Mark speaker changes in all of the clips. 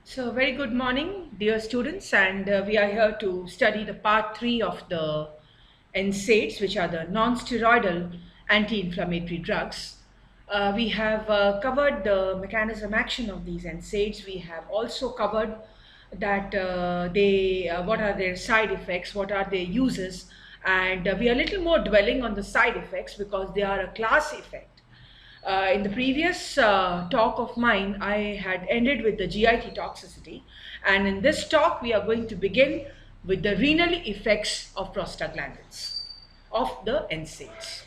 Speaker 1: So very good morning, dear students, and we are here to study the part 3 of the Nsaids, which are the non-steroidal anti-inflammatory drugs. We have covered the mechanism action of these Nsaids. We have also covered that what are their side effects, what are their uses, and we are a little more dwelling on the side effects because they are a class effect. In the previous talk of mine, I had ended with the GIT toxicity, and in this talk, we are going to begin with the renal effects of prostaglandins, of the NSAIDs.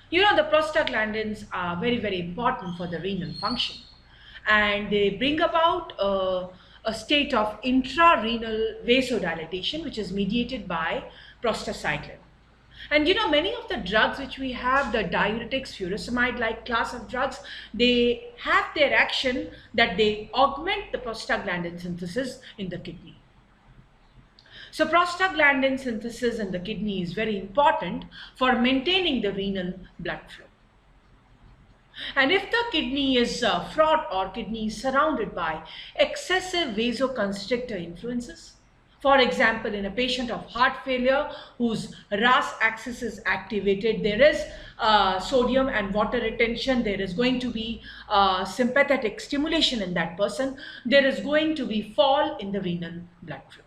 Speaker 1: You know, the prostaglandins are very, very important for the renal function, and they bring about a state of intrarenal vasodilatation, which is mediated by prostaglandin. And you know, many of the drugs which we have, the diuretics, furosemide-like class of drugs, they have their action that they augment the prostaglandin synthesis in the kidney. So prostaglandin synthesis in the kidney is very important for maintaining the renal blood flow. And if the kidney is fraught or kidney is surrounded by excessive vasoconstrictor influences, for example, in a patient of heart failure whose RAS axis is activated, there is sodium and water retention, there is going to be sympathetic stimulation in that person, there is going to be fall in the renal blood flow.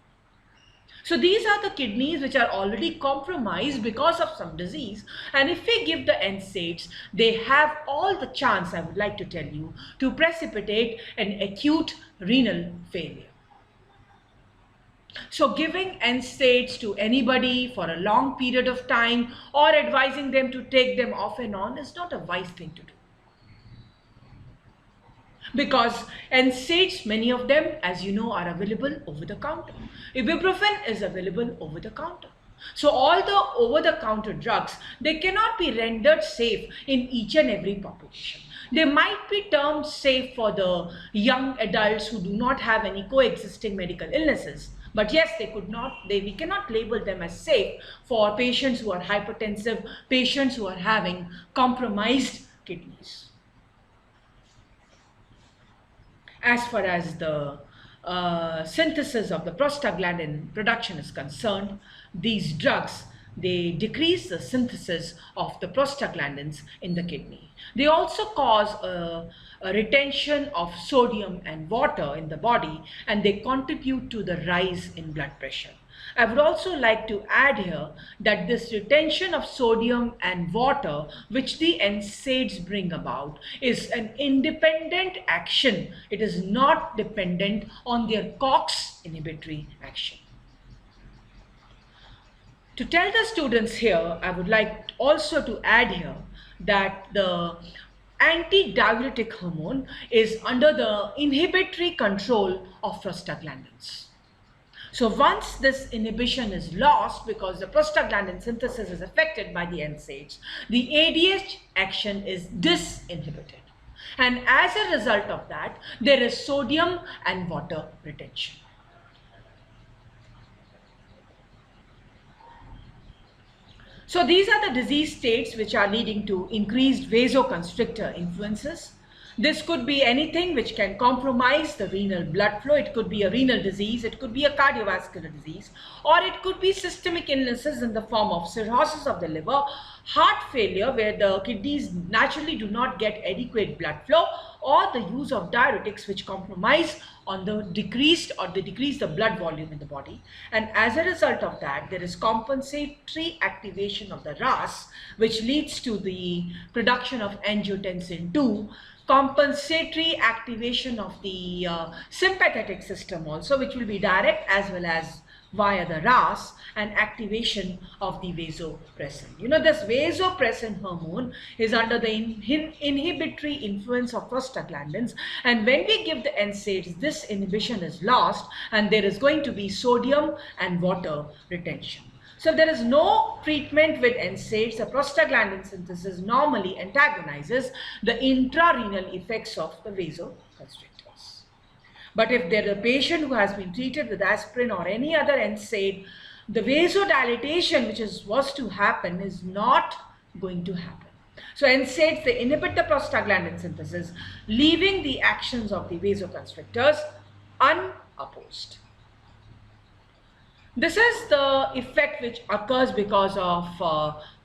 Speaker 1: So these are the kidneys which are already compromised because of some disease, and if we give the NSAIDs, they have all the chance, I would like to tell you, to precipitate an acute renal failure. So giving NSAIDs to anybody for a long period of time or advising them to take them off and on is not a wise thing to do. Because NSAIDs, many of them, as you know, are available over the counter. Ibuprofen is available over the counter. So all the over-the-counter drugs, they cannot be rendered safe in each and every population. They might be termed safe for the young adults who do not have any coexisting medical illnesses. But yes, we cannot label them as safe for patients who are hypertensive, patients who are having compromised kidneys. As far as the synthesis of the prostaglandin production is concerned, these drugs, they decrease the synthesis of the prostaglandins in the kidney. They also cause a retention of sodium and water in the body, and they contribute to the rise in blood pressure. I would also like to add here that this retention of sodium and water which the NSAIDs bring about is an independent action. It is not dependent on their COX inhibitory action. To tell the students here, I would like also to add here that the anti-diuretic hormone is under the inhibitory control of prostaglandins. So once this inhibition is lost because the prostaglandin synthesis is affected by the NSAIDs, the ADH action is disinhibited. And as a result of that, there is sodium and water retention. So these are the disease states which are leading to increased vasoconstrictor influences. This could be anything which can compromise the renal blood flow. It could be a renal disease, it could be a cardiovascular disease, or it could be systemic illnesses in the form of cirrhosis of the liver, heart failure where the kidneys naturally do not get adequate blood flow, or the use of diuretics which compromise on the decrease the blood volume in the body. And as a result of that, there is compensatory activation of the RAS, which leads to the production of angiotensin II, compensatory activation of the sympathetic system also, which will be direct as well as via the RAS, and activation of the vasopressin. You know, this vasopressin hormone is under the inhibitory influence of prostaglandins, and when we give the NSAIDs, this inhibition is lost and there is going to be sodium and water retention. So if there is no treatment with NSAIDs, the prostaglandin synthesis normally antagonizes the intrarenal effects of the vasoconstrictors. But if there is a patient who has been treated with aspirin or any other NSAID, the vasodilatation which was to happen is not going to happen. So NSAIDs, they inhibit the prostaglandin synthesis, leaving the actions of the vasoconstrictors unopposed. This is the effect which occurs because of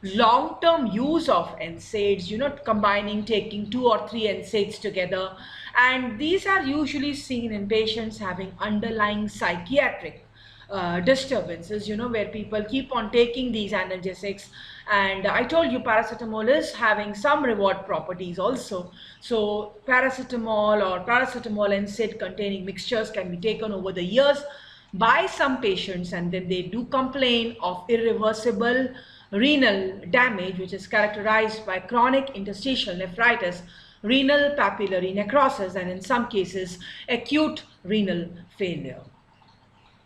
Speaker 1: long-term use of NSAIDs, combining, taking 2 or 3 NSAIDs together. And these are usually seen in patients having underlying psychiatric disturbances, where people keep on taking these analgesics. And I told you paracetamol is having some reward properties also. So paracetamol or paracetamol NSAID containing mixtures can be taken over the years by some patients, and then they do complain of irreversible renal damage, which is characterized by chronic interstitial nephritis, renal papillary necrosis, and in some cases acute renal failure.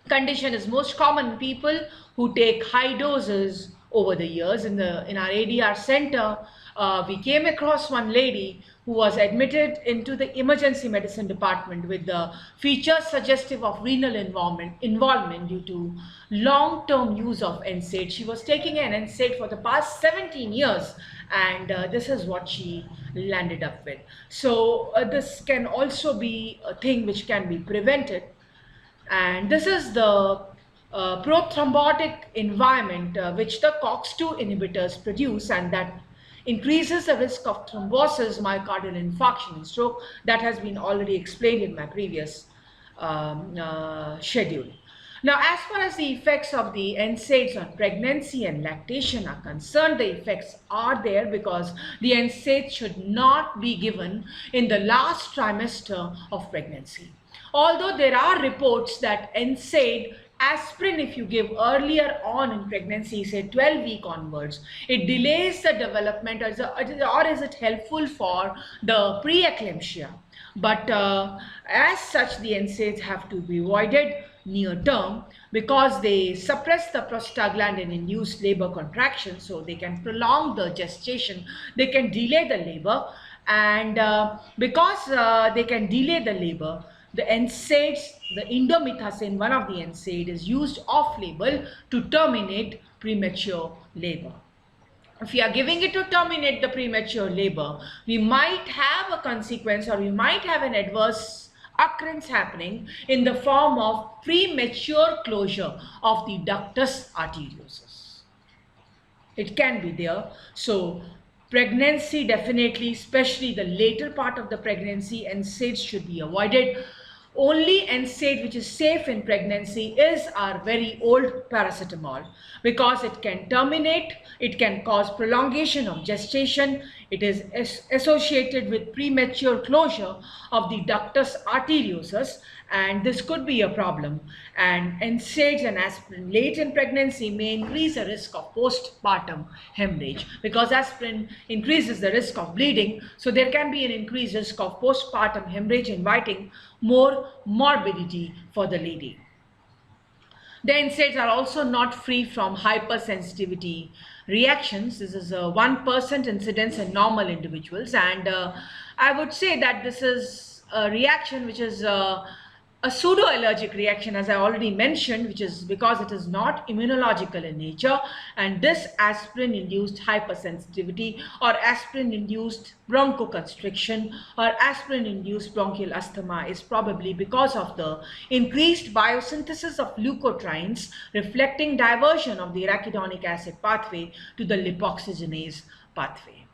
Speaker 1: Condition is most common in people who take high doses over the years. In our ADR center, we came across one lady who was admitted into the emergency medicine department with the features suggestive of renal involvement due to long-term use of NSAID. She was taking an NSAID for the past 17 years, and this is what she landed up with. So this can also be a thing which can be prevented. And this is the prothrombotic environment which the COX-2 inhibitors produce, and that increases the risk of thrombosis, myocardial infarction, and stroke. That has been already explained in my previous schedule. Now, as far as the effects of the NSAIDs on pregnancy and lactation are concerned, the effects are there because the NSAIDs should not be given in the last trimester of pregnancy. Although there are reports that NSAID, aspirin, if you give earlier on in pregnancy, say 12-week onwards, it delays the development, or is it helpful for the preeclampsia? But as such, the NSAIDs have to be avoided near term because they suppress the prostaglandin-induced labor contraction, so they can prolong the gestation, they can delay the labor, and because they can delay the labor, the NSAIDs, the indomethacin, one of the NSAID, is used off-label to terminate premature labor. If we are giving it to terminate the premature labor, we might have a consequence, or we might have an adverse occurrence happening in the form of premature closure of the ductus arteriosus. It can be there. So pregnancy, definitely, especially the later part of the pregnancy, NSAIDs should be avoided. Only NSAID which is safe in pregnancy is our very old paracetamol, because it can terminate, it can cause prolongation of gestation, it is associated with premature closure of the ductus arteriosus, and this could be a problem. And NSAIDs and aspirin late in pregnancy may increase the risk of postpartum hemorrhage, because aspirin increases the risk of bleeding, so there can be an increased risk of postpartum hemorrhage, inviting more morbidity for the lady. The NSAIDs are also not free from hypersensitivity reactions. This is a 1% incidence in normal individuals, and I would say that this is a reaction which is a pseudo-allergic reaction, as I already mentioned, which is because it is not immunological in nature, and this aspirin-induced hypersensitivity, or aspirin-induced bronchoconstriction, or aspirin-induced bronchial asthma is probably because of the increased biosynthesis of leukotrienes, reflecting diversion of the arachidonic acid pathway to the lipoxygenase pathway.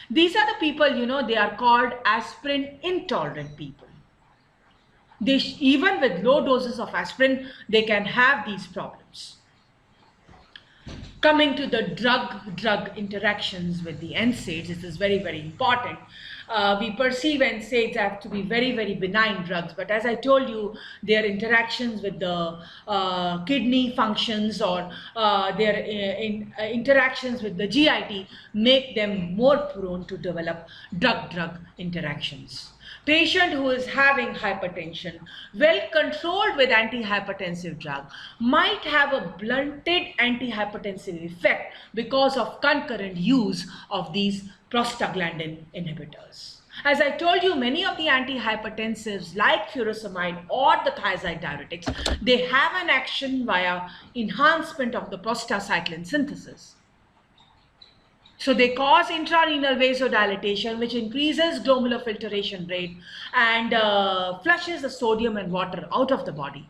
Speaker 1: These are the people, they are called aspirin-intolerant people. Even with low doses of aspirin, they can have these problems. Coming to the drug-drug interactions with the NSAIDs, this is very, very important. We perceive NSAIDs have to be very, very benign drugs, but as I told you, their interactions with the kidney functions, or their interactions with the GIT make them more prone to develop drug-drug interactions. Patient who is having hypertension, well controlled with antihypertensive drug, might have a blunted antihypertensive effect because of concurrent use of these prostaglandin inhibitors. As I told you, many of the antihypertensives like furosemide or the thiazide diuretics, they have an action via enhancement of the prostacyclin synthesis. So they cause intrarenal vasodilatation, which increases glomerular filtration rate and flushes the sodium and water out of the body.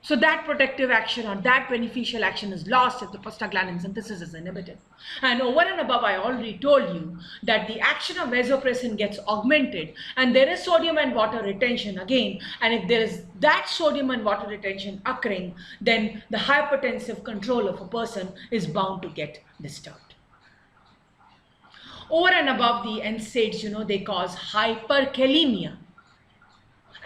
Speaker 1: So that protective action or that beneficial action is lost if the prostaglandin synthesis is inhibited. And over and above, I already told you that the action of vasopressin gets augmented and there is sodium and water retention again. And if there is that sodium and water retention occurring, then the hypertensive control of a person is bound to get disturbed. Over and above the NSAIDs, they cause hyperkalemia.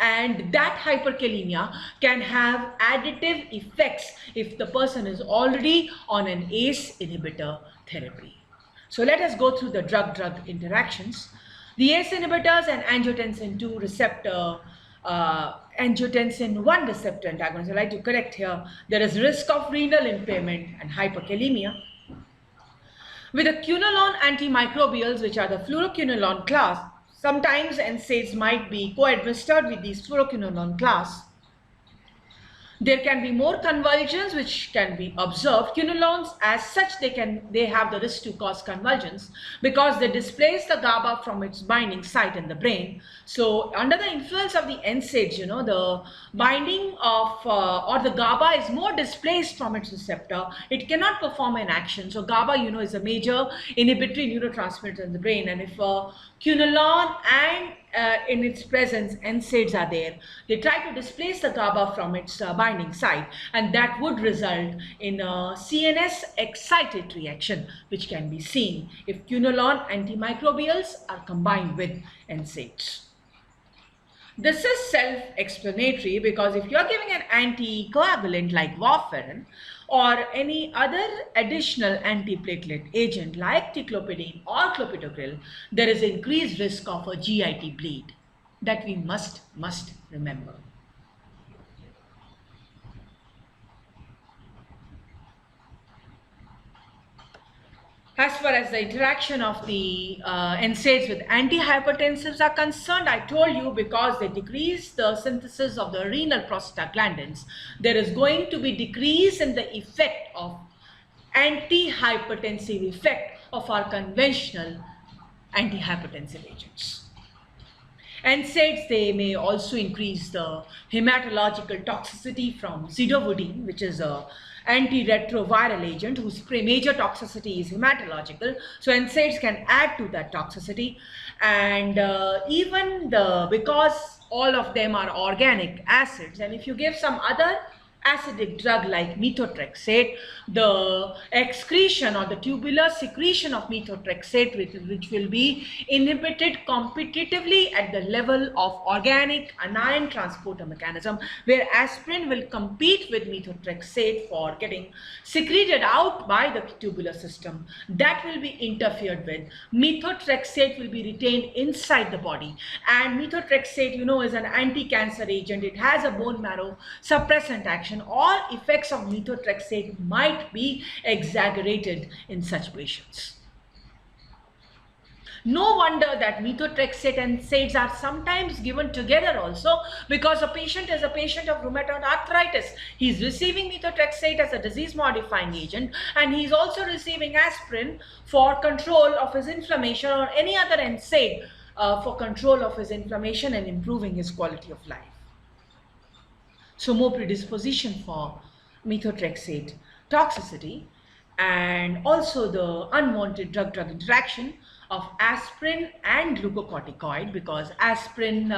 Speaker 1: And that hyperkalemia can have additive effects if the person is already on an ACE inhibitor therapy. So let us go through the drug-drug interactions. The ACE inhibitors and angiotensin 2 receptor, angiotensin 1 receptor antagonists, I like to correct here, there is risk of renal impairment and hyperkalemia. With the quinolone antimicrobials, which are the fluoroquinolone class, sometimes NSAIDs might be co-administered with these fluoroquinolone class. There can be more convulsions which can be observed. Quinolones as such, they have the risk to cause convulsions because they displace the GABA from its binding site in the brain. So under the influence of the NSAIDs, the binding of or the GABA is more displaced from its receptor. It cannot perform an action. So GABA, is a major inhibitory neurotransmitter in the brain, and if quinolone and in its presence NSAIDs are there, they try to displace the GABA from its binding site, and that would result in a CNS excited reaction which can be seen if quinolone antimicrobials are combined with NSAIDs. This is self-explanatory because if you are giving an anticoagulant like warfarin or any other additional antiplatelet agent like ticlopidine or clopidogrel, there is increased risk of a GIT bleed that we must remember. As far as the interaction of the NSAIDs with antihypertensives are concerned, I told you because they decrease the synthesis of the renal prostaglandins, there is going to be decrease in the effect of antihypertensive effect of our conventional antihypertensive agents. NSAIDs, they may also increase the hematological toxicity from zidovudine, which is a antiretroviral agent whose major toxicity is hematological. So NSAIDs can add to that toxicity, and because all of them are organic acids, and if you give some other acidic drug like methotrexate, the excretion or the tubular secretion of methotrexate which will be inhibited competitively at the level of organic anion transporter mechanism, where aspirin will compete with methotrexate for getting secreted out by the tubular system. That will be interfered with. Methotrexate will be retained inside the body, and methotrexate, is an anti-cancer agent. It has a bone marrow suppressant action. All effects of methotrexate might be exaggerated in such patients. No wonder that methotrexate and NSAIDs are sometimes given together also, because a patient is a patient of rheumatoid arthritis. He is receiving methotrexate as a disease modifying agent, and he is also receiving aspirin for control of his inflammation, or any other NSAID for control of his inflammation and improving his quality of life. So more predisposition for methotrexate toxicity, and also the unwanted drug-drug interaction of aspirin and glucocorticoid, because aspirin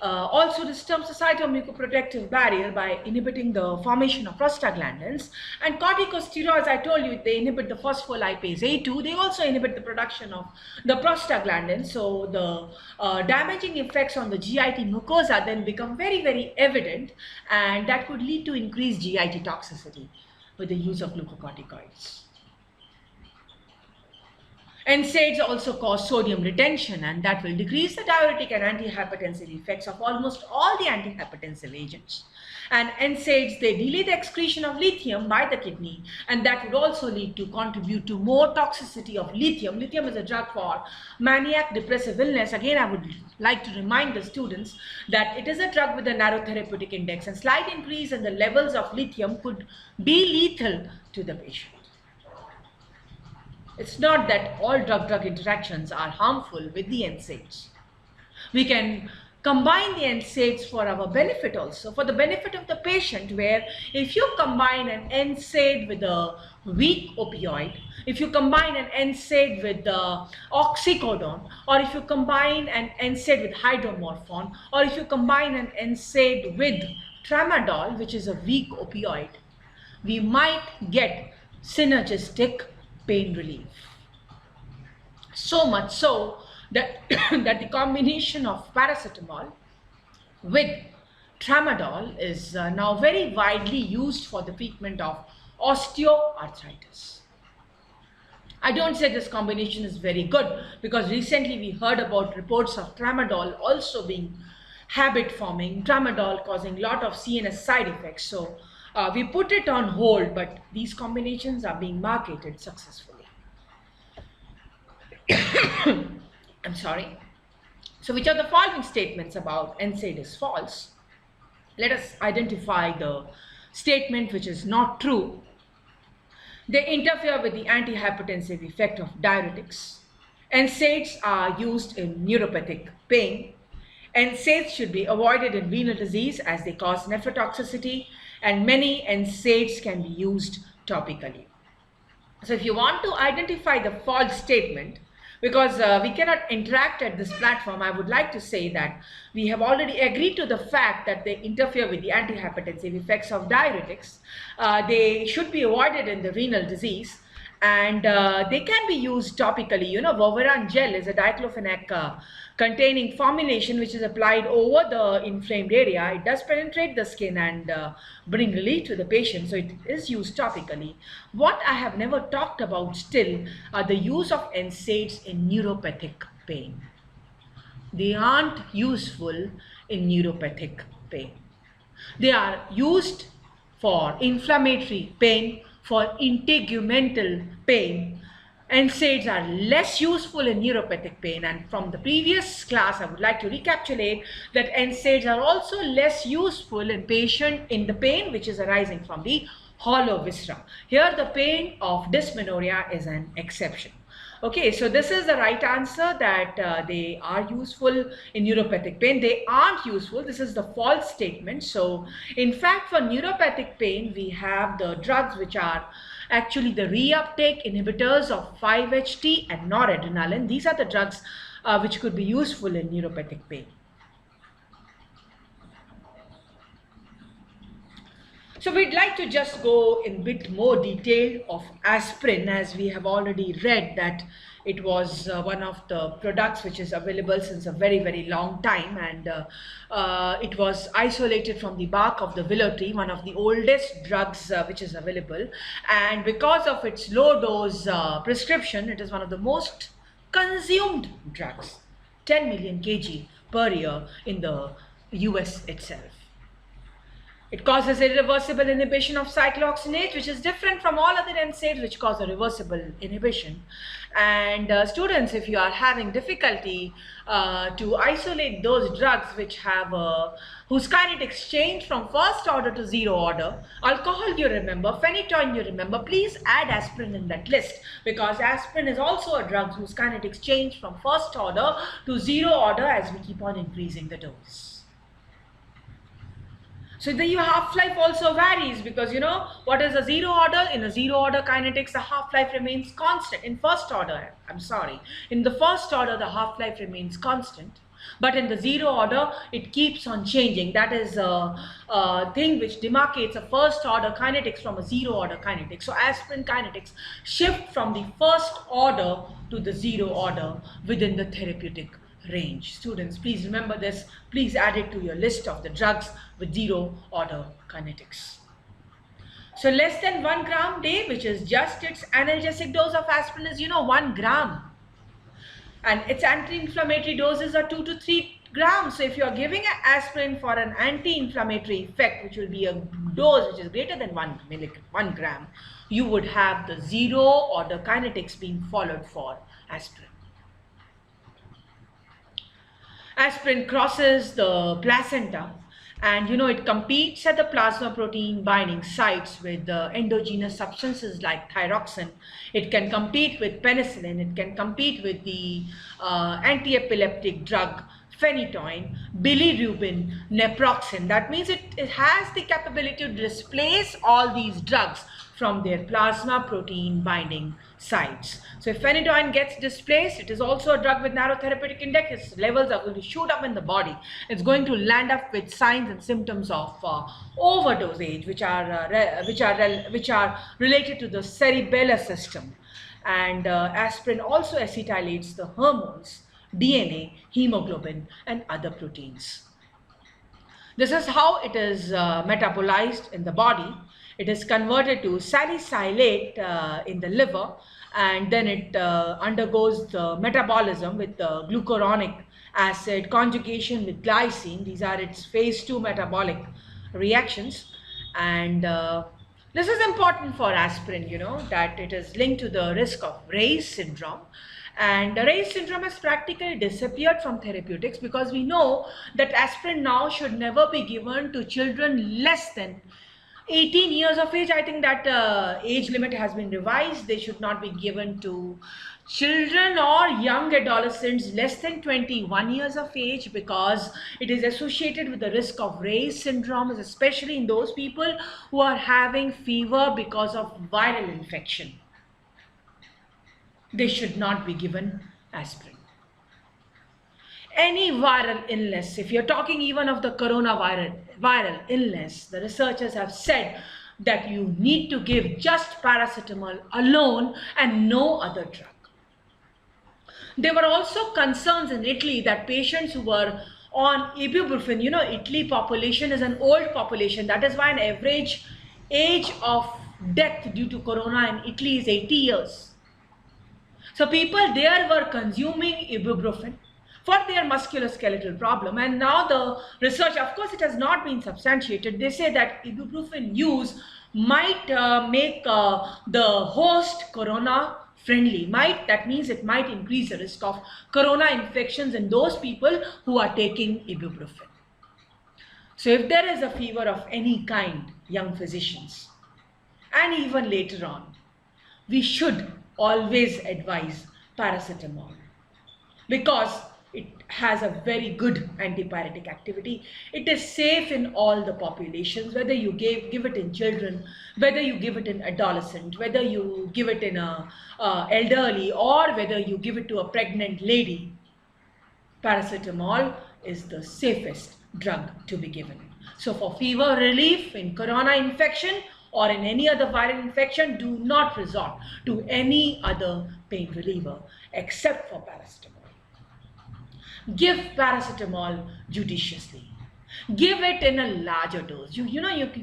Speaker 1: also disturbs the cytomucoprotective barrier by inhibiting the formation of prostaglandins, and corticosteroids, I told you, they inhibit the phospholipase A2. They also inhibit the production of the prostaglandins. So the damaging effects on the GIT mucosa then become very evident, and that could lead to increased GIT toxicity with the use of glucocorticoids. NSAIDs also cause sodium retention, and that will decrease the diuretic and antihypertensive effects of almost all the antihypertensive agents. And NSAIDs, they delay the excretion of lithium by the kidney, and that would also contribute to more toxicity of lithium. Lithium is a drug for maniac depressive illness. Again, I would like to remind the students that it is a drug with a narrow therapeutic index, and slight increase in the levels of lithium could be lethal to the patient. It's not that all drug-drug interactions are harmful with the NSAIDs. We can combine the NSAIDs for our benefit also, for the benefit of the patient, where if you combine an NSAID with a weak opioid, if you combine an NSAID with oxycodone, or if you combine an NSAID with hydromorphone, or if you combine an NSAID with tramadol, which is a weak opioid, we might get synergistic pain relief. So much so that, that the combination of paracetamol with tramadol is now very widely used for the treatment of osteoarthritis. I don't say this combination is very good, because recently we heard about reports of tramadol also being habit forming, tramadol causing a lot of CNS side effects. So we put it on hold, but these combinations are being marketed successfully. I'm sorry. So which of the following statements about NSAID is false? Let us identify the statement which is not true. They interfere with the antihypertensive effect of diuretics. NSAIDs are used in neuropathic pain. NSAIDs should be avoided in renal disease as they cause nephrotoxicity, and many NSAIDs can be used topically. So if you want to identify the false statement, because we cannot interact at this platform, I would like to say that we have already agreed to the fact that they interfere with the antihypertensive effects of diuretics. They should be avoided in the renal disease, and they can be used topically. You know, Voveran gel is a diclofenac containing formulation which is applied over the inflamed area. It does penetrate the skin and bring relief to the patient, so it is used topically. What I have never talked about still are the use of NSAIDs in neuropathic pain. They aren't useful in neuropathic pain. They are used for inflammatory pain, for integumental pain. NSAIDs are less useful in neuropathic pain, and from the previous class I would like to recapitulate that NSAIDs are also less useful in the pain which is arising from the hollow viscera. Here the pain of dysmenorrhea is an exception. Okay, so this is the right answer, that they are useful in neuropathic pain. They aren't useful. This is the false statement. So in fact, for neuropathic pain, we have the drugs which are actually the reuptake inhibitors of 5-HT and noradrenaline. These are the drugs which could be useful in neuropathic pain. So we'd like to just go in a bit more detail of aspirin, as we have already read that it was one of the products which is available since a very, very long time, and it was isolated from the bark of the willow tree, one of the oldest drugs which is available, and because of its low dose prescription, it is one of the most consumed drugs, 10 million kg per year in the US itself. It causes irreversible inhibition of cyclooxygenase, which is different from all other NSAIDs which cause a reversible inhibition. And students, if you are having difficulty to isolate those drugs which have whose kinetics change from first order to zero order, alcohol you remember, phenytoin you remember, please add aspirin in that list, because aspirin is also a drug whose kinetics change from first order to zero order as we keep on increasing the dose. So the half-life also varies, because you know what is a zero order? In a zero order kinetics, the half-life remains constant. In first order, in the first order, the half-life remains constant. But in the zero order, it keeps on changing. That is a thing which demarcates a first order kinetics from a zero order kinetics. So aspirin kinetics shift from the first order to the zero order within the therapeutic range. Students, please remember this. Please add it to your list of the drugs with zero order kinetics. So less than 1 gram day, which is just its analgesic dose of aspirin, is 1 gram. And its anti-inflammatory doses are 2 to 3 grams. So if you are giving an aspirin for an anti-inflammatory effect, which will be a dose which is greater than 1 gram, you would have the zero order kinetics being followed for aspirin. Aspirin crosses the placenta And it competes at the plasma protein binding sites with the endogenous substances like thyroxine. It can compete with penicillin. It can compete with the anti-epileptic drug phenytoin, bilirubin, naproxen. That means it has the capability to displace all these drugs from their plasma protein binding sites. So if phenytoin gets displaced, it is also a drug with narrow therapeutic index. Its levels are going to shoot up in the body. It's going to land up with signs and symptoms of overdosage, which are related to the cerebellar system. And aspirin also acetylates the hormones, DNA, hemoglobin, and other proteins. This is how it is metabolized in the body. It is converted to salicylate in the liver, and then it undergoes the metabolism with the glucuronic acid conjugation with glycine. These are its phase 2 metabolic reactions. And this is important for aspirin, that it is linked to the risk of Ray's syndrome. And the Ray's syndrome has practically disappeared from therapeutics because we know that aspirin now should never be given to children less than 18 years of age. I think that age limit has been revised. They should not be given to children or young adolescents less than 21 years of age because it is associated with the risk of Ray's syndrome, especially in those people who are having fever because of viral infection. They should not be given aspirin. Any viral illness, if you're talking even of the viral illness, the researchers have said that you need to give just paracetamol alone and no other drug. There were also concerns in Italy that patients who were on ibuprofen, Italy population is an old population. That is why an average age of death due to corona in Italy is 80 years. So people there were consuming ibuprofen for their musculoskeletal problem, and now the research, of course it has not been substantiated, they say that ibuprofen use might make the host corona friendly. That means it might increase the risk of corona infections in those people who are taking ibuprofen. So if there is a fever of any kind, young physicians, and even later on, we should always advise paracetamol because it has a very good antipyretic activity. It is safe in all the populations, whether you give it in children, whether you give it in adolescent, whether you give it in a elderly, or whether you give it to a pregnant lady. Paracetamol is the safest drug to be given. So for fever relief in corona infection or in any other viral infection, do not resort to any other pain reliever except for paracetamol. Give paracetamol judiciously. Give it in a larger dose. You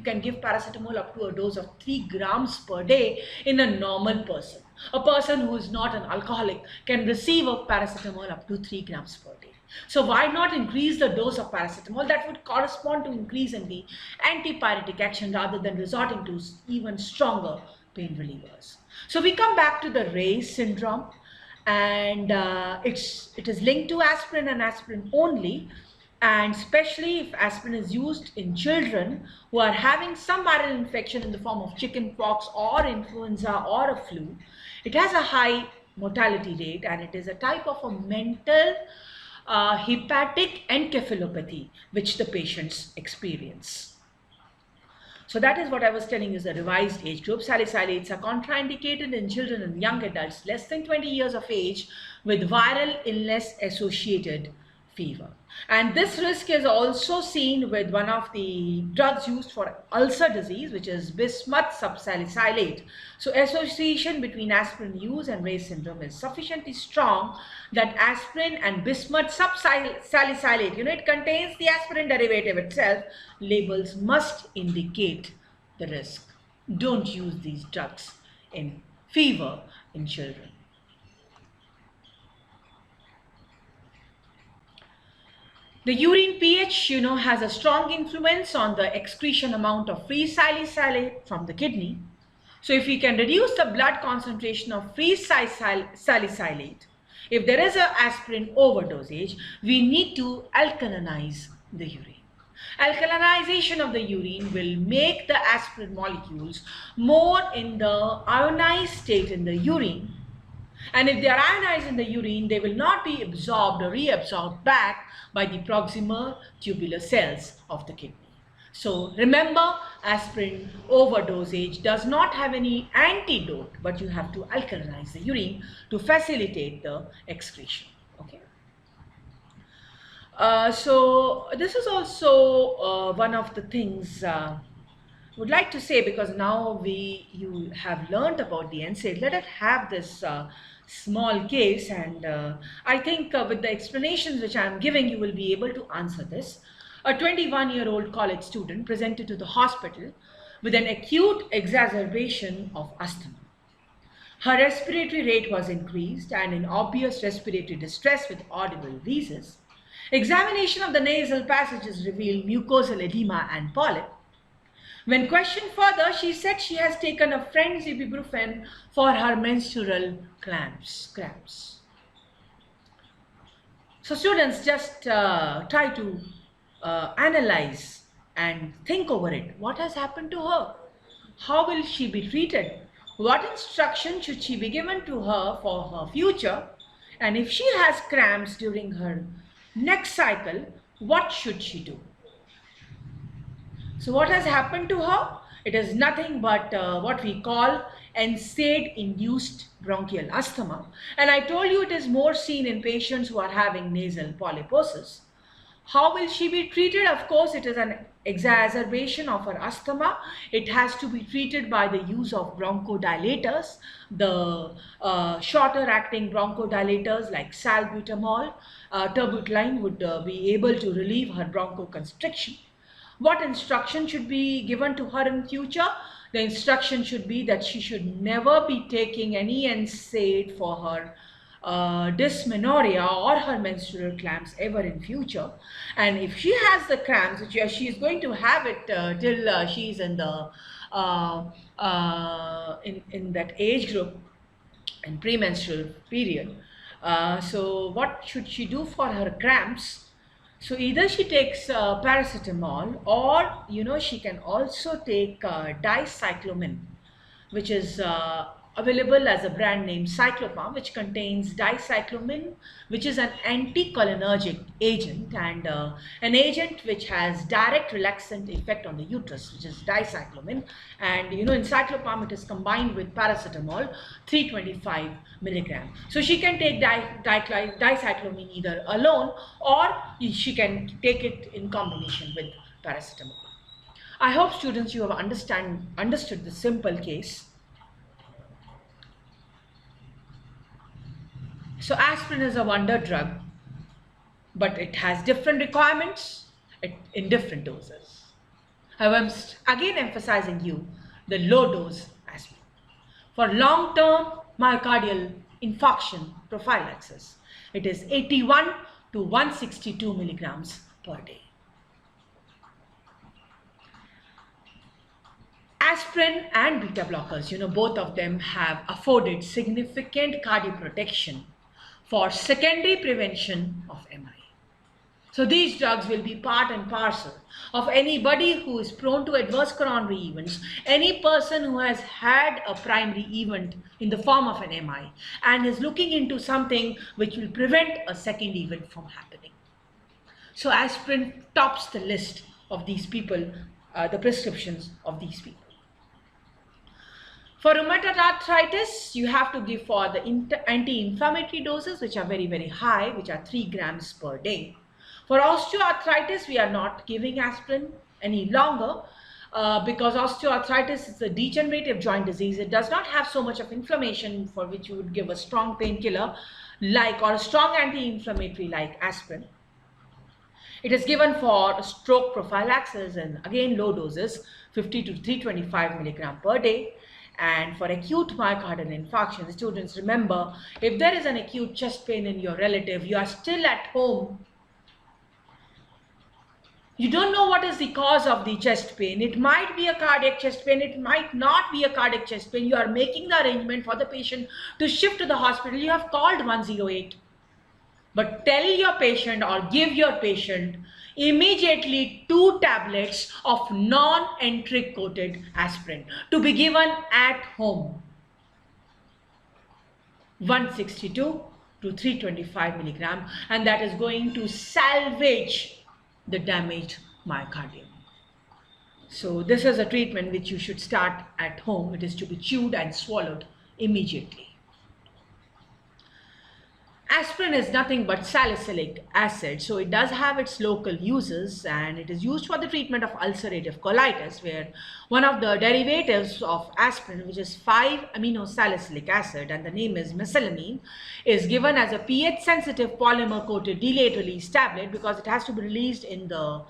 Speaker 1: can give paracetamol up to a dose of 3 grams per day in a normal person. A person who is not an alcoholic can receive a paracetamol up to 3 grams per day. So why not increase the dose of paracetamol? That would correspond to increase in the antipyretic action rather than resorting to even stronger pain relievers. So we come back to the Ray's syndrome, and it is linked to aspirin and aspirin only, and especially if aspirin is used in children who are having some viral infection in the form of chickenpox or influenza or a flu. It has a high mortality rate, and it is a type of a mental hepatic encephalopathy which the patients experience. So that is what I was telling you is the revised age group. Salicylates are contraindicated in children and young adults less than 20 years of age with viral illness associated fever. And this risk is also seen with one of the drugs used for ulcer disease, which is bismuth subsalicylate. So association between aspirin use and Ray's syndrome is sufficiently strong that aspirin and bismuth subsalicylate, it contains the aspirin derivative itself, labels must indicate the risk. Don't use these drugs in fever in children. The urine pH, has a strong influence on the excretion amount of free salicylate from the kidney. So if we can reduce the blood concentration of free salicylate, if there is an aspirin overdosage, we need to alkalinize the urine. Alkalinization of the urine will make the aspirin molecules more in the ionized state in the urine, and if they are ionized in the urine, they will not be absorbed or reabsorbed back by the proximal tubular cells of the kidney. So remember, aspirin overdosage does not have any antidote, but you have to alkalinize the urine to facilitate the excretion. Okay. So this is also one of the things would like to say, because now you have learned about the NSAID. Let us have this small case, and I think with the explanations which I am giving, you will be able to answer this. A 21-year-old college student presented to the hospital with an acute exacerbation of asthma. Her respiratory rate was increased and in obvious respiratory distress with audible wheezes. Examination of the nasal passages revealed mucosal edema and polyp. When questioned further, she said she has taken a friend's ibuprofen for her menstrual cramps. So students, just try to analyze and think over it. What has happened to her? How will she be treated? What instruction should she be given to her for her future? And if she has cramps during her next cycle, what should she do? So what has happened to her? It is nothing but what we call NSAID-induced bronchial asthma. And I told you it is more seen in patients who are having nasal polyposis. How will she be treated? Of course, it is an exacerbation of her asthma. It has to be treated by the use of bronchodilators, the shorter acting bronchodilators like salbutamol. Terbutaline would be able to relieve her bronchoconstriction. What instruction should be given to her in future? The instruction should be that she should never be taking any NSAID for her dysmenorrhea or her menstrual cramps ever in future. And if she has the cramps, she is going to have it till she is in the in that age group in premenstrual period. So what should she do for her cramps? So either she takes paracetamol, or she can also take dicyclomine, which is available as a brand name Cyclopam, which contains dicyclomine, which is an anticholinergic agent, and an agent which has direct relaxant effect on the uterus, which is dicyclomine. And in Cyclopam it is combined with paracetamol, 325 milligram. So she can take dicyclomine either alone, or she can take it in combination with paracetamol. I hope students you have understood the simple case. So aspirin is a wonder drug, but it has different requirements in different doses. However, I'm again emphasizing you the low dose aspirin for long-term myocardial infarction prophylaxis. It is 81 to 162 milligrams per day. Aspirin and beta blockers, both of them have afforded significant cardioprotection for secondary prevention of MI. So these drugs will be part and parcel of anybody who is prone to adverse coronary events, any person who has had a primary event in the form of an MI and is looking into something which will prevent a second event from happening. So aspirin tops the list of these people, the prescriptions of these people. For rheumatoid arthritis, you have to give for the anti-inflammatory doses, which are very, very high, which are 3 grams per day. For osteoarthritis, we are not giving aspirin any longer because osteoarthritis is a degenerative joint disease. It does not have so much of inflammation for which you would give a strong painkiller or a strong anti-inflammatory like aspirin. It is given for stroke prophylaxis and again low doses, 50 to 325 milligram per day. And for acute myocardial infarction, students, remember, if there is an acute chest pain in your relative, you are still at home, you don't know what is the cause of the chest pain. It might be a cardiac chest pain, it might not be a cardiac chest pain. You are making the arrangement for the patient to shift to the hospital. You have called 108. But tell your patient or give your patient immediately 2 tablets of non-enteric coated aspirin to be given at home, 162 to 325 milligram, and that is going to salvage the damaged myocardium. So this is a treatment which you should start at home. It is to be chewed and swallowed immediately. Aspirin is nothing but salicylic acid, so it does have its local uses, and it is used for the treatment of ulcerative colitis, where one of the derivatives of aspirin, which is 5-amino-salicylic acid, and the name is mesalamine, is given as a pH-sensitive polymer-coated delayed release tablet because it has to be released in the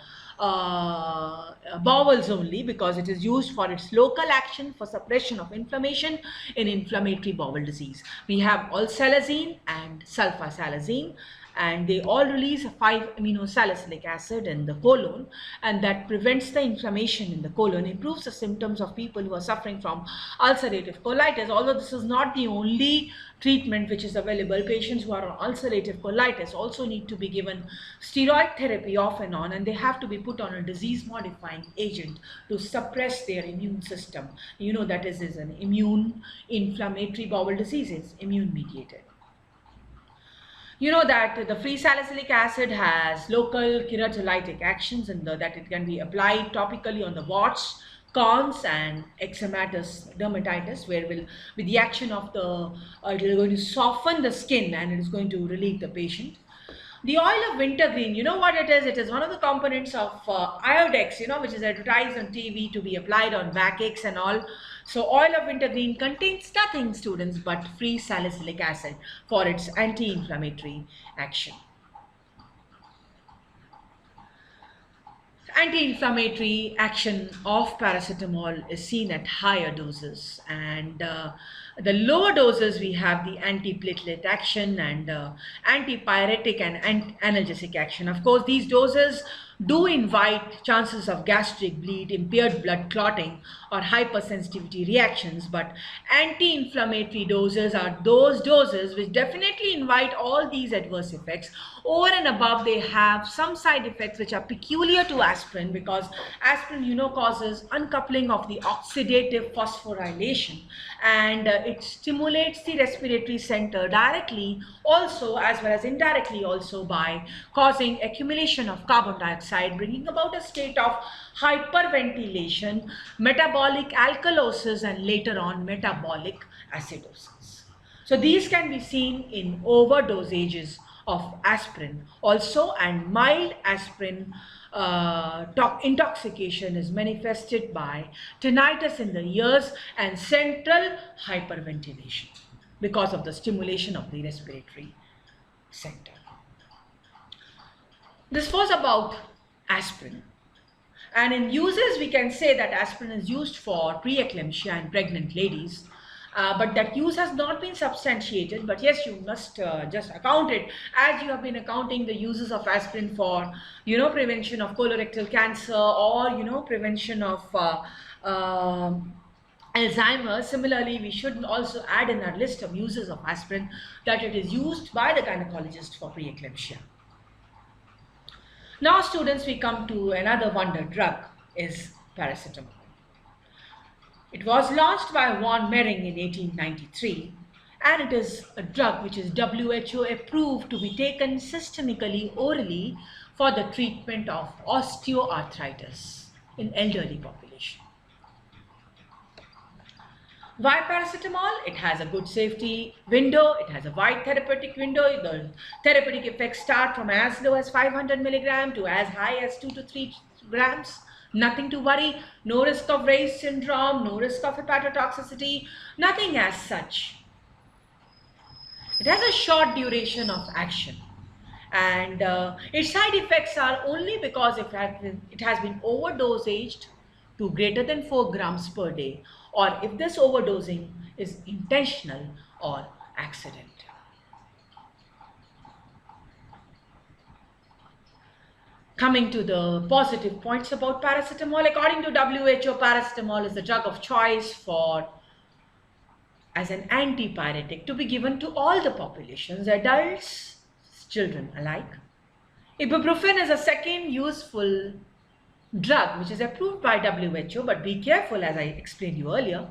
Speaker 1: bowels only, because it is used for its local action for suppression of inflammation in inflammatory bowel disease. We have oxalizine and sulfasalazine, and they all release a 5-amino-salicylic acid in the colon, and that prevents the inflammation in the colon, improves the symptoms of people who are suffering from ulcerative colitis. Although this is not the only treatment which is available, patients who are on ulcerative colitis also need to be given steroid therapy off and on, and they have to be put on a disease modifying agent to suppress their immune system. You know that is an immune inflammatory bowel disease is immune mediated. You know that the free salicylic acid has local keratolytic actions, and that it can be applied topically on the warts, corns, and eczematous dermatitis, where with the action of the it is going to soften the skin and it is going to relieve the patient. The oil of wintergreen, you know what it is? It is one of the components of iodex, which is advertised on TV to be applied on backaches and all. So oil of wintergreen contains nothing, students, but free salicylic acid for its anti-inflammatory action. Anti-inflammatory action of paracetamol is seen at higher doses, and the lower doses we have the antiplatelet action and antipyretic and analgesic action. Of course, these doses do invite chances of gastric bleed, impaired blood clotting, or hypersensitivity reactions, but anti-inflammatory doses are those doses which definitely invite all these adverse effects. Over and above, they have some side effects which are peculiar to aspirin, because aspirin, causes uncoupling of the oxidative phosphorylation, and it stimulates the respiratory center directly also as well as indirectly also by causing accumulation of carbon dioxide, bringing about a state of hyperventilation, metabolic alkalosis, and later on metabolic acidosis. So these can be seen in overdosages of aspirin also, and mild aspirin intoxication is manifested by tinnitus in the ears and central hyperventilation because of the stimulation of the respiratory center. This was about aspirin. And in uses, we can say that aspirin is used for preeclampsia in pregnant ladies, but that use has not been substantiated. But yes, you must just account it as you have been accounting the uses of aspirin for, prevention of colorectal cancer or, prevention of Alzheimer's. Similarly, we should also add in our list of uses of aspirin that it is used by the gynecologist for preeclampsia. Now, students, we come to another wonder drug, is paracetamol. It was launched by von Mering in 1893, and it is a drug which is WHO approved to be taken systemically orally for the treatment of osteoarthritis in elderly population. Why paracetamol? It has a good safety window, it has a wide therapeutic window. The therapeutic effects start from as low as 500 milligram to as high as 2 to 3 grams. Nothing to worry, no risk of Ray's syndrome, no risk of hepatotoxicity, nothing as such. It has a short duration of action, and its side effects are only because it has been overdosaged to greater than 4 grams per day, or if this overdosing is intentional or accidental. Coming to the positive points about paracetamol, according to WHO, paracetamol is the drug of choice as an antipyretic to be given to all the populations, adults, children alike. Ibuprofen is a second useful drug which is approved by WHO, but be careful, as I explained you earlier.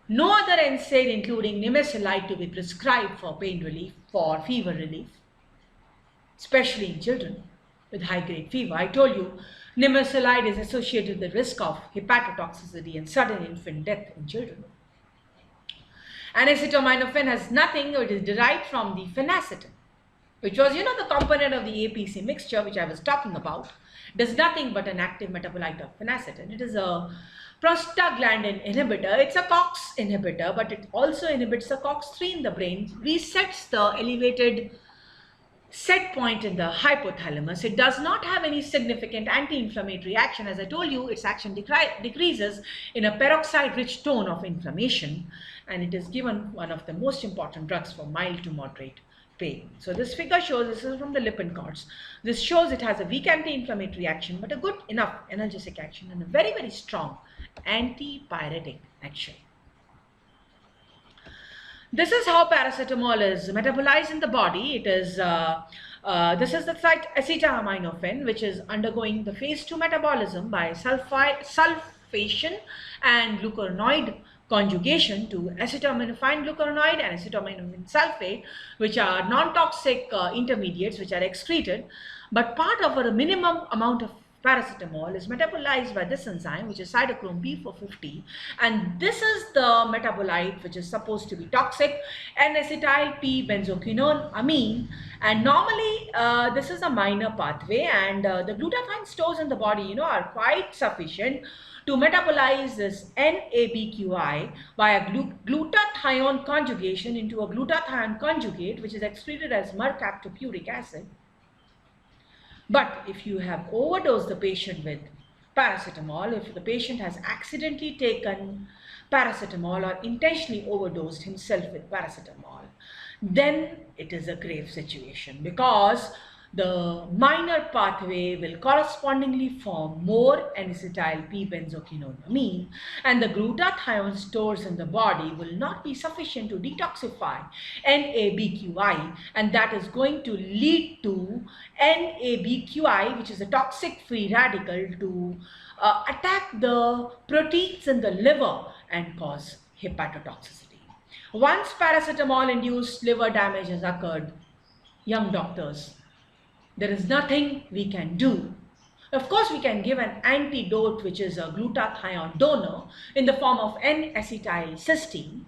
Speaker 1: No other NSAID including nimesulide to be prescribed for pain relief, for fever relief, especially in children with high-grade fever. I told you nimesulide is associated with the risk of hepatotoxicity and sudden infant death in children. And acetaminophen has nothing, it is derived from the phenacetin, which was, the component of the APC mixture which I was talking about. Does nothing but an active metabolite of phenacetin. It is a prostaglandin inhibitor. It's a COX inhibitor, but it also inhibits the COX-3 in the brain, resets the elevated set point in the hypothalamus. It does not have any significant anti-inflammatory action. As I told you, its action decreases in a peroxide-rich tone of inflammation, and it is given one of the most important drugs for mild to moderate pain. So this figure shows, this is from the Lipin cards. This shows it has a weak anti-inflammatory action, but a good enough analgesic action and a very, very strong antipyretic action. This is how paracetamol is metabolized in the body. It is this is the site acetaminophen, which is undergoing the phase 2 metabolism by sulfation and glucuronide conjugation to acetaminophen glucuronide and acetaminophen sulfate, which are non-toxic intermediates which are excreted, but part of a minimum amount of paracetamol is metabolized by this enzyme, which is cytochrome P450, and this is the metabolite which is supposed to be toxic, N-acetyl P-benzoquinone amine, and normally this is a minor pathway, and the glutathione stores in the body are quite sufficient to metabolize this NABQI via glutathione conjugation into a glutathione conjugate, which is excreted as mercaptopuric acid. But if you have overdosed the patient with paracetamol, if the patient has accidentally taken paracetamol or intentionally overdosed himself with paracetamol, then it is a grave situation, because the minor pathway will correspondingly form more N-acetyl P-benzoquinone amine, and the glutathione stores in the body will not be sufficient to detoxify NABQI, and that is going to lead to NABQI, which is a toxic free radical, to attack the proteins in the liver and cause hepatotoxicity. Once paracetamol-induced liver damage has occurred, young doctors, there is nothing we can do. Of course, we can give an antidote, which is a glutathione donor in the form of N-acetylcysteine.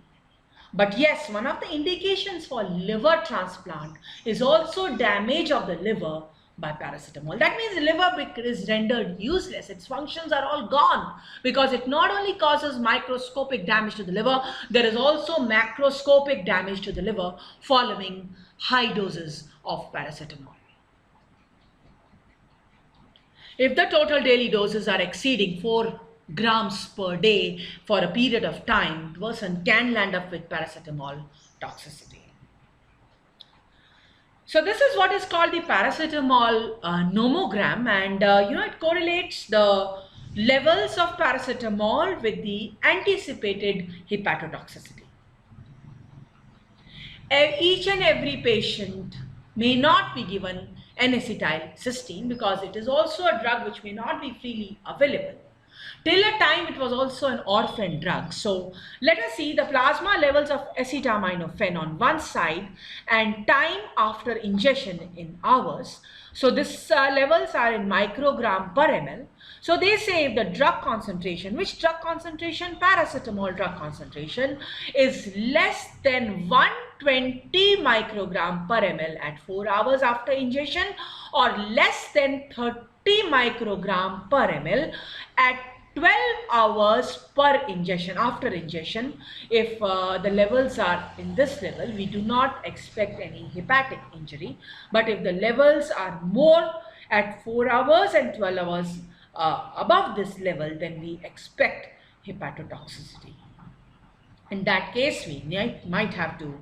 Speaker 1: But yes, one of the indications for liver transplant is also damage of the liver by paracetamol. That means the liver is rendered useless. Its functions are all gone, because it not only causes microscopic damage to the liver, there is also macroscopic damage to the liver following high doses of paracetamol. If the total daily doses are exceeding 4 grams per day for a period of time, the person can land up with paracetamol toxicity. So this is what is called the paracetamol nomogram, and it correlates the levels of paracetamol with the anticipated hepatotoxicity. Each and every patient may not be given N-acetylcysteine, because it is also a drug which may not be freely available. Till a time it was also an orphan drug. So let us see the plasma levels of acetaminophen on one side and time after ingestion in hours. So this levels are in microgram per ml. So they say if the drug concentration, which drug concentration? Paracetamol drug concentration is less than 120 microgram per ml at 4 hours after ingestion, or less than 30 microgram per ml at 12 hours per ingestion, after ingestion. If the levels are in this level, we do not expect any hepatic injury. But if the levels are more at 4 hours and 12 hours above this level, then we expect hepatotoxicity. In that case, we might have to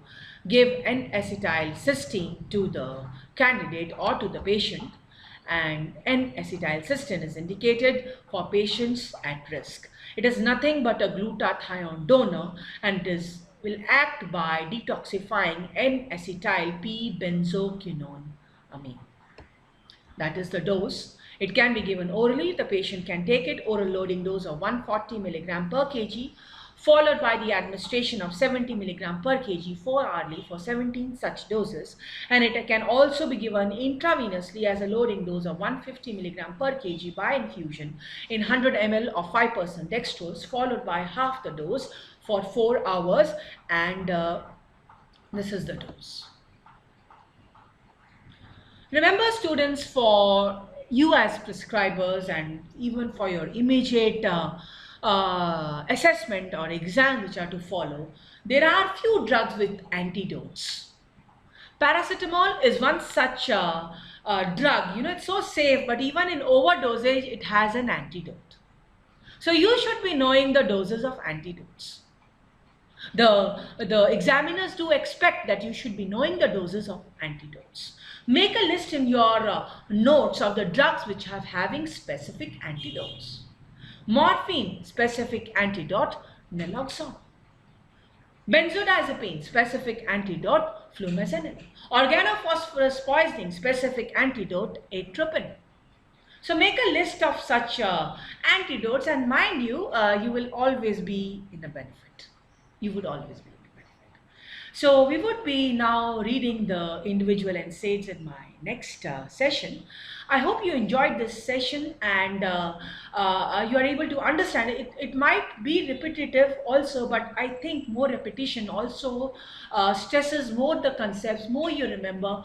Speaker 1: give N-acetylcysteine to the candidate or to the patient, and N-acetylcysteine is indicated for patients at risk. It is nothing but a glutathione donor, and it is will act by detoxifying N-acetyl P-benzoquinone. That is the dose. It can be given orally. The patient can take it. Oral loading dose of 140 mg per kg, followed by the administration of 70 mg per kg 4 hourly for 17 such doses. And it can also be given intravenously as a loading dose of 150 mg per kg by infusion in 100 ml of 5% dextrose, followed by half the dose for 4 hours. And this is the dose. Remember, students, for you as prescribers and even for your immediate assessment or exam which are to follow, there are few drugs with antidotes. Paracetamol is one such drug. It's so safe, but even in overdosage, it has an antidote. So you should be knowing the doses of antidotes. The examiners do expect that you should be knowing the doses of antidotes. Make a list in your notes of the drugs which are having specific antidotes. Morphine, specific antidote, naloxone. Benzodiazepine, specific antidote, flumazenil. Organophosphorus poisoning, specific antidote, atropine. So make a list of such antidotes, and mind you, you will always be in the benefit. You would always be in the benefit. So we would be now reading the individual Nsaids in my next session. I hope you enjoyed this session and you are able to understand it. It might be repetitive also, but I think more repetition also stresses more the concepts, more you remember.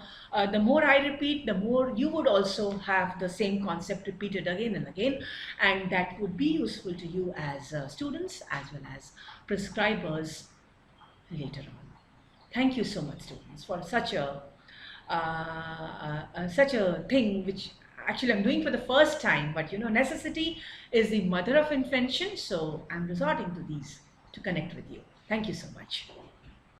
Speaker 1: The more I repeat, the more you would also have the same concept repeated again and again, and that would be useful to you as students as well as prescribers later on. Thank you so much, students, for such a thing which actually I'm doing for the first time, but necessity is the mother of invention, so I'm resorting to these to connect with you. Thank you so much.